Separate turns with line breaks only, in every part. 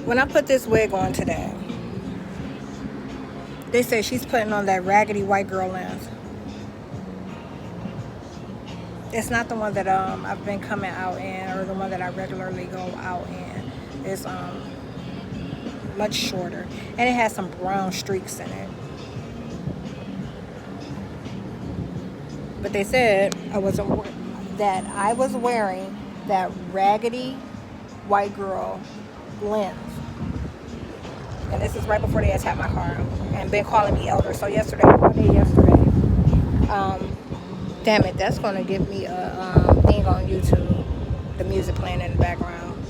When I put this wig on today, they say she's putting on that raggedy white girl lens. It's not the one that I've been coming out in, or the one that I regularly go out in. It's much shorter, and it has some brown streaks in it. But they said that I was wearing that raggedy white girl lens. And this is right before they attacked my car and been calling me elder. So yesterday, damn it, that's going to give me a thing on YouTube. The music playing in the background.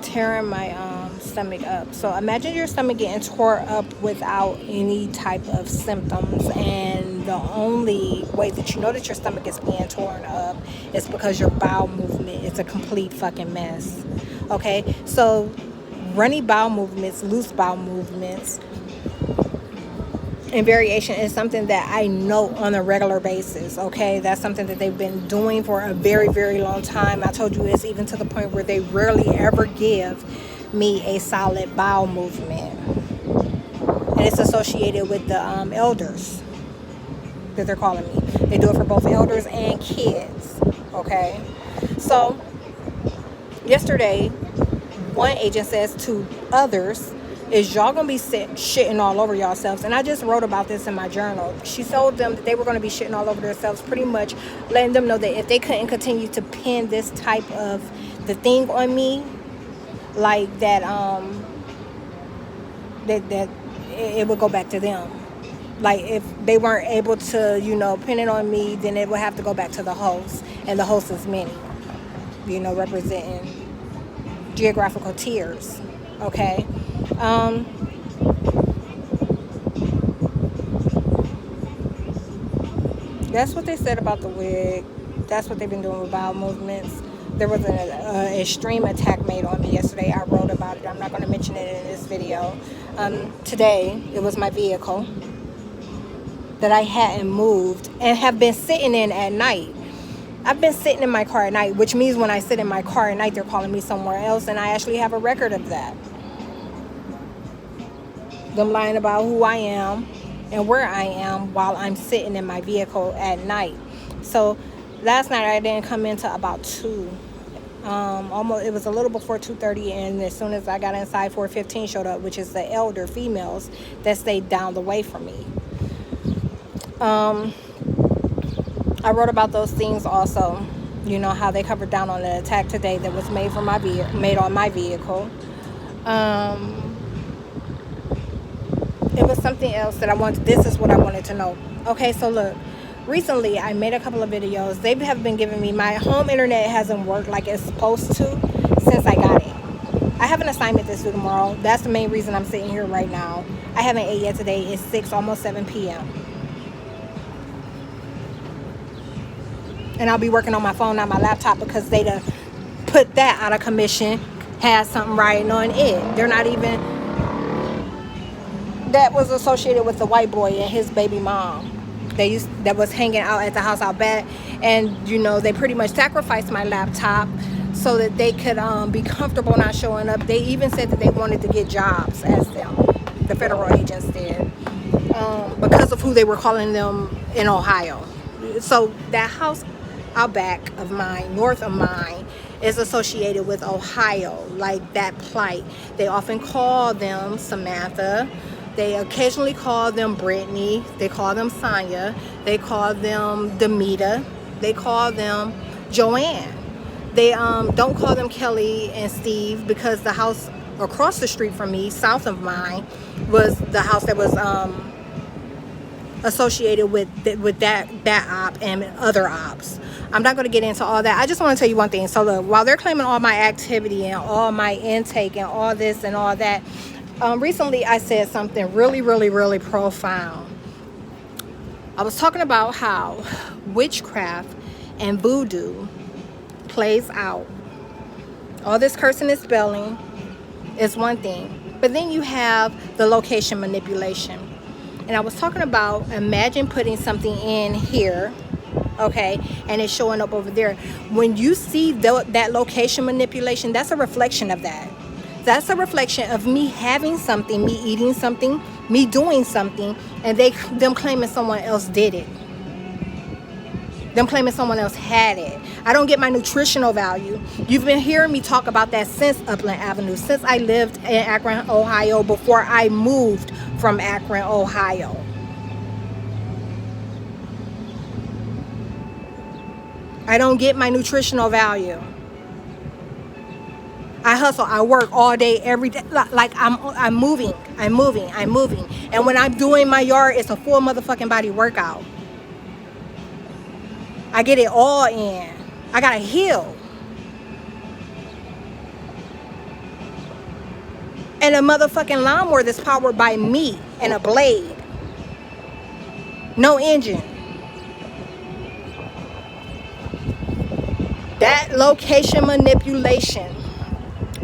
Tearing my stomach up. So imagine your stomach getting tore up without any type of symptoms, and the only way that you know that your stomach is being torn up is because your bowel movement is a complete fucking mess. Okay, so runny bowel movements, loose bowel movements, and variation is something that I know on a regular basis. Okay, that's something that they've been doing for a very, very long time. I told you it's even to the point where they rarely ever give me a solid bowel movement, and it's associated with the elders that they're calling me. They do it for both elders and kids. Okay, so yesterday, one agent says to others, is y'all gonna be shitting all over yourselves? And I just wrote about this in my journal. She told them that they were gonna be shitting all over themselves, pretty much letting them know that if they couldn't continue to pin this type of the thing on me, like that, that it would go back to them. Like if they weren't able to, pin it on me, then it would have to go back to the host, and the host is many, representing geographical tiers. Okay. That's what they said about the wig. That's what they've been doing with bowel movements. There was an extreme attack made on me yesterday. I wrote about it. I'm not going to mention it in this video. Today, it was my vehicle that I hadn't moved and have been sitting in at night. I've been sitting in my car at night, which means when I sit in my car at night, they're calling me somewhere else, and I actually have a record of that. Them lying about who I am and where I am while I'm sitting in my vehicle at night. So last night I didn't come in till about 2. Almost, it was a little before 2:30, and as soon as I got inside, 4:15 showed up, which is the elder females that stayed down the way from me. I wrote about those things also. How they covered down on the attack today that was made on my vehicle. It was something else that I wanted. This is what I wanted to know. Okay, so look. Recently, I made a couple of videos. They have been giving me, my home internet hasn't worked like it's supposed to since I got it. I have an assignment to do tomorrow. That's the main reason I'm sitting here right now. I haven't ate yet today. It's 6, almost 7 p.m. And I'll be working on my phone, not my laptop, because they done put that out of commission, had something writing on it. They're not even, that was associated with the white boy and his baby mom. That was hanging out at the house out back, and they pretty much sacrificed my laptop so that they could be comfortable not showing up. They even said that they wanted to get jobs as them, the federal agents did, because of who they were calling them in Ohio. So that house out back of mine, north of mine, is associated with Ohio, like that plight. They often call them Samantha. They occasionally call them Brittany. They call them Sonia. They call them Demita. They call them Joanne. They don't call them Kelly and Steve, because the house across the street from me, south of mine, was the house that was associated with that op and other ops. I'm not going to get into all that. I just want to tell you one thing. So look, while they're claiming all my activity and all my intake and all this and all that, recently I said something really, really, really profound. I was talking about how witchcraft and voodoo plays out. All this cursing and spelling is one thing, but then you have the location manipulation. And I was talking about, imagine putting something in here, okay, and it's showing up over there. When you see that location manipulation, that's a reflection of that. That's a reflection of me having something, me eating something, me doing something, and them claiming someone else did it. Them claiming someone else had it. I don't get my nutritional value. You've been hearing me talk about that since Upland Avenue, since I lived in Akron, Ohio, before I moved from Akron, Ohio. I don't get my nutritional value. I hustle, I work all day, every day. Like I'm moving. And when I'm doing my yard, it's a full motherfucking body workout. I get it all in. I gotta heal. And a motherfucking lawnmower that's powered by me and a blade. No engine. That location manipulation.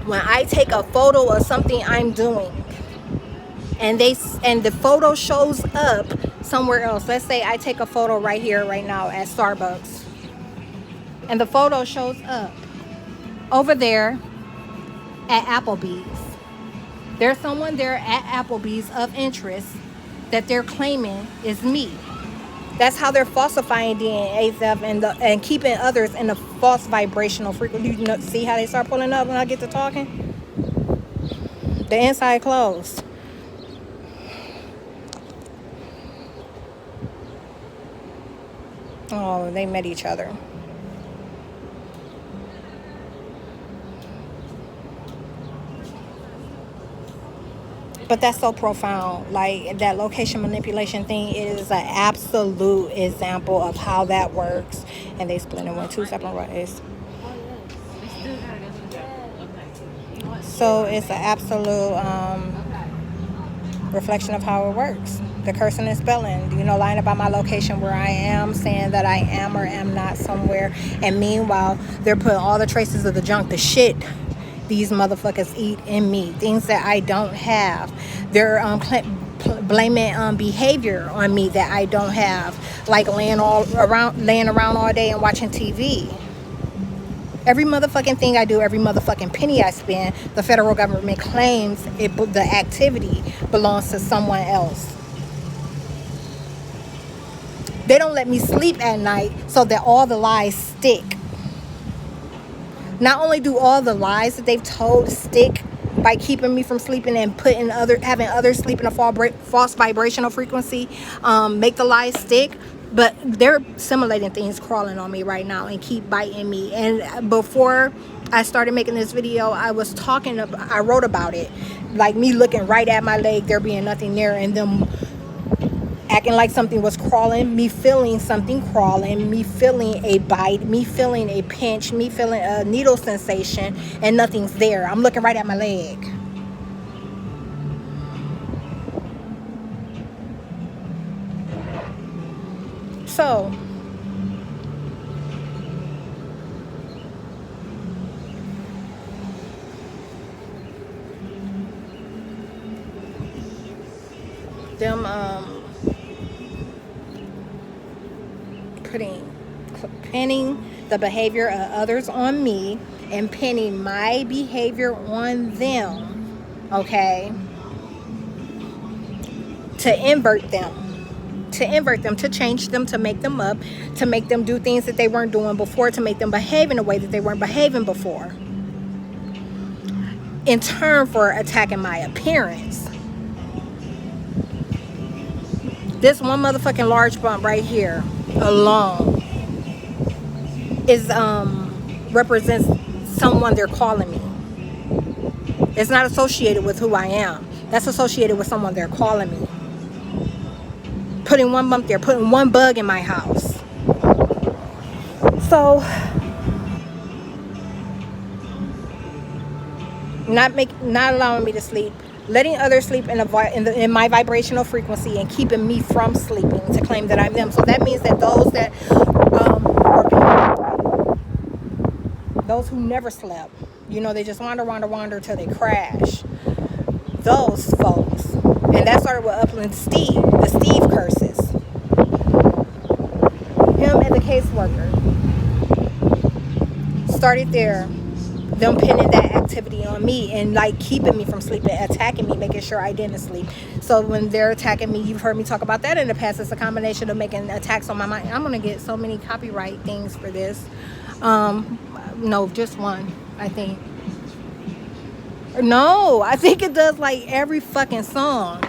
When I take a photo of something I'm doing and the photo shows up somewhere else. Let's say I take a photo right here, right now at Starbucks. And the photo shows up over there at Applebee's. There's someone there at Applebee's of interest that they're claiming is me. That's how they're falsifying DNA theft and keeping others in a false vibrational frequency. You see how they start pulling up when I get to talking? The inside closed. Oh, they met each other. But that's so profound. Like, that location manipulation thing is an absolute example of how that works. And they split in two separate ways. So it's an absolute reflection of how it works. The cursing and spelling, lying about my location, where I am, saying that I am or am not somewhere. And meanwhile, they're putting all the traces of the junk, the shit these motherfuckers eat in me, things that I don't have. They're blaming behavior on me that I don't have, like laying around all day and watching TV. Every motherfucking thing I do, every motherfucking penny I spend, the federal government claims the activity belongs to someone else. They don't let me sleep at night so that all the lies stick. Not only do all the lies that they've told stick by keeping me from sleeping and having others sleep in a false vibrational frequency, make the lies stick, but they're simulating things crawling on me right now and keep biting me. And before I started making this video, I wrote about it, like me looking right at my leg, there being nothing there, and them acting like something was crawling, me feeling something crawling, me feeling a bite, me feeling a pinch, me feeling a needle sensation, and nothing's there. I'm looking right at my leg. So, them pinning the behavior of others on me and pinning my behavior on them, okay, to invert them, to change them, to make them up, to make them do things that they weren't doing before, to make them behave in a way that they weren't behaving before, in turn for attacking my appearance. This one motherfucking large bump right here alone is represents someone they're calling me. It's not associated with who I am. That's associated with someone they're calling me. Putting one bump there, putting one bug in my house. So not allowing me to sleep, letting others sleep in my vibrational frequency and keeping me from sleeping to claim that I'm them. So that means that those that those who never slept, they just wander till they crash. Those folks. And that started with Upland Steve, the Steve curses. Him as a caseworker. Started there. them pinning that activity on me and like keeping me from sleeping, attacking me, making sure I didn't sleep. So when they're attacking me, you've heard me talk about that in the past. It's a combination of making attacks on my mind. I'm gonna get so many copyright things for this. No, just one, I think. No, I think it does like every fucking song.